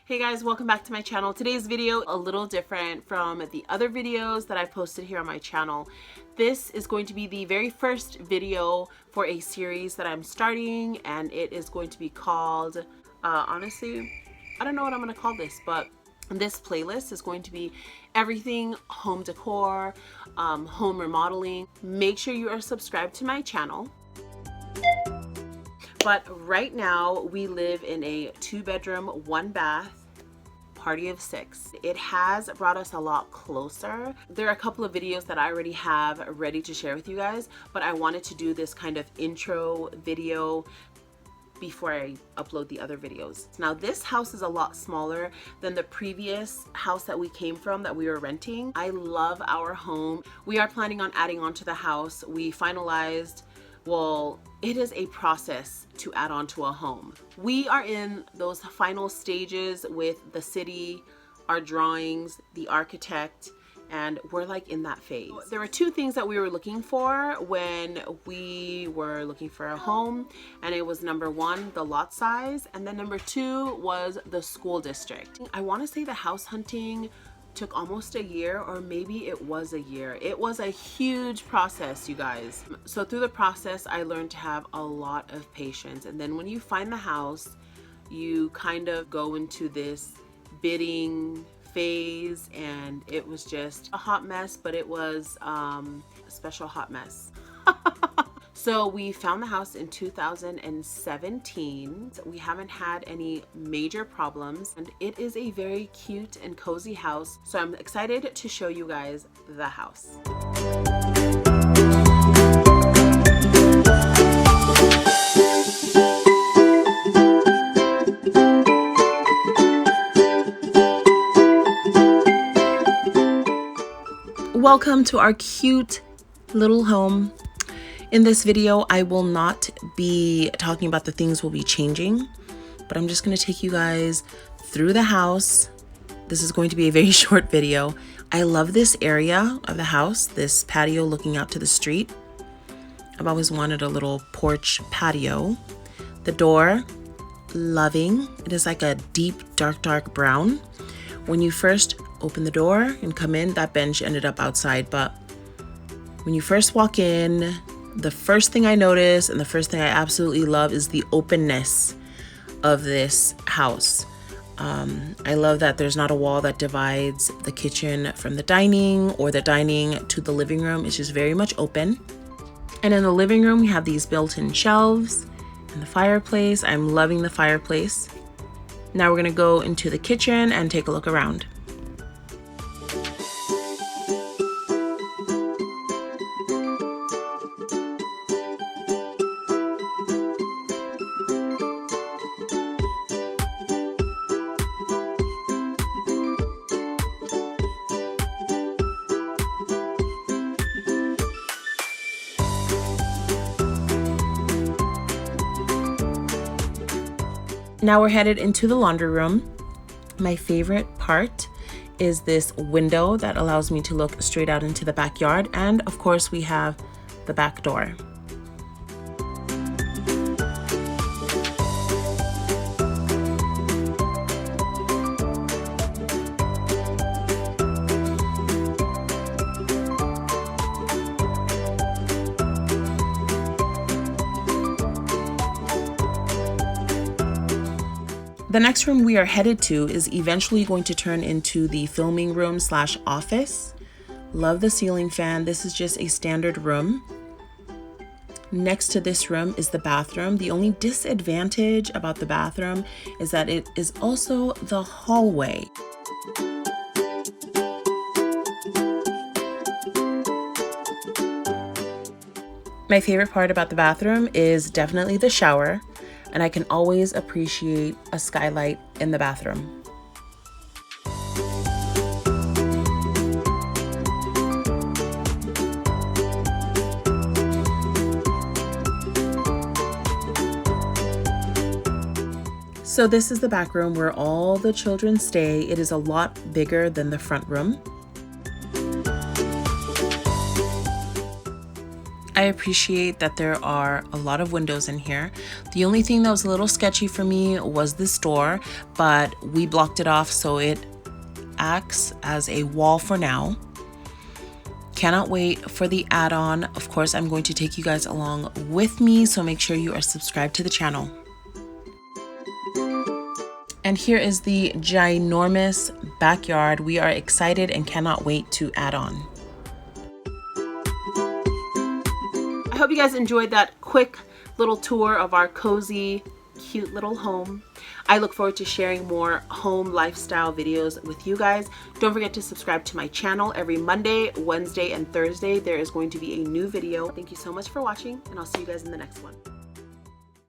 Hey guys, welcome back to my channel. Today's video a little different from the other videos that I've posted here on my channel. This is going to be the very first video for a series that I'm starting, and it is going to be called, honestly, I don't know what I'm going to call this, but this playlist is going to be everything home decor, home remodeling. Make sure you are subscribed to my channel. But right now we live in a 2-bedroom, 1-bath, party of 6. It has brought us a lot closer. There are a couple of videos that I already have ready to share with you guys, but I wanted to do this kind of intro video before I upload the other videos. Now this house is a lot smaller than the previous house that we came from that we were renting. I love our home. We are planning on adding on to the house. We finalized, well, it is a process to add on to a home. We are in those final stages with the city, our drawings, the architect, and we're like in that phase. There were 2 things that we were looking for when we were looking for a home, and it was number 1, the lot size, and then number 2 was the school district. I want to say the house hunting took almost a year, or maybe it was a year. It was a huge process, you guys. So through the process, I learned to have a lot of patience. And then when you find the house, you kind of go into this bidding phase, and it was just a hot mess, but it was a special hot mess. So we found the house in 2017. We haven't had any major problems, and it is a very cute and cozy house. So I'm excited to show you guys the house. Welcome to our cute little home. In this video, I will not be talking about the things we'll be changing, but I'm just going to take you guys through the house. This is going to be a very short video. I love this area of the house, this patio looking out to the street. I've always wanted a little porch patio. The door, loving. It is like a deep, dark brown. When you first open the door and come in, that bench ended up outside, but when you first walk in, the first thing I notice and the first thing I absolutely love is the openness of this house. I love that there's not a wall that divides the kitchen from the dining or the dining to the living room. It's just very much open. And in the living room, we have these built-in shelves and the fireplace. I'm loving the fireplace. Now we're gonna go into the kitchen and take a look around. Now we're headed into the laundry room. My favorite part is this window that allows me to look straight out into the backyard. And of course, we have the back door. The next room we are headed to is eventually going to turn into the filming room / office. Love the ceiling fan. This is just a standard room. Next to this room is the bathroom. The only disadvantage about the bathroom is that it is also the hallway. My favorite part about the bathroom is definitely the shower. And I can always appreciate a skylight in the bathroom. So this is the back room where all the children stay. It is a lot bigger than the front room. I appreciate that there are a lot of windows in here. The only thing that was a little sketchy for me was this door, but we blocked it off so it acts as a wall for now. Cannot wait for the add-on. Of course, I'm going to take you guys along with me, so make sure you are subscribed to the channel. And here is the ginormous backyard. We are excited and cannot wait to add on. I hope you guys enjoyed that quick little tour of our cozy, cute little home. I look forward to sharing more home lifestyle videos with you guys. Don't forget to subscribe to my channel. Every Monday, Wednesday, and Thursday, there is going to be a new video. Thank you so much for watching, and I'll see you guys in the next one.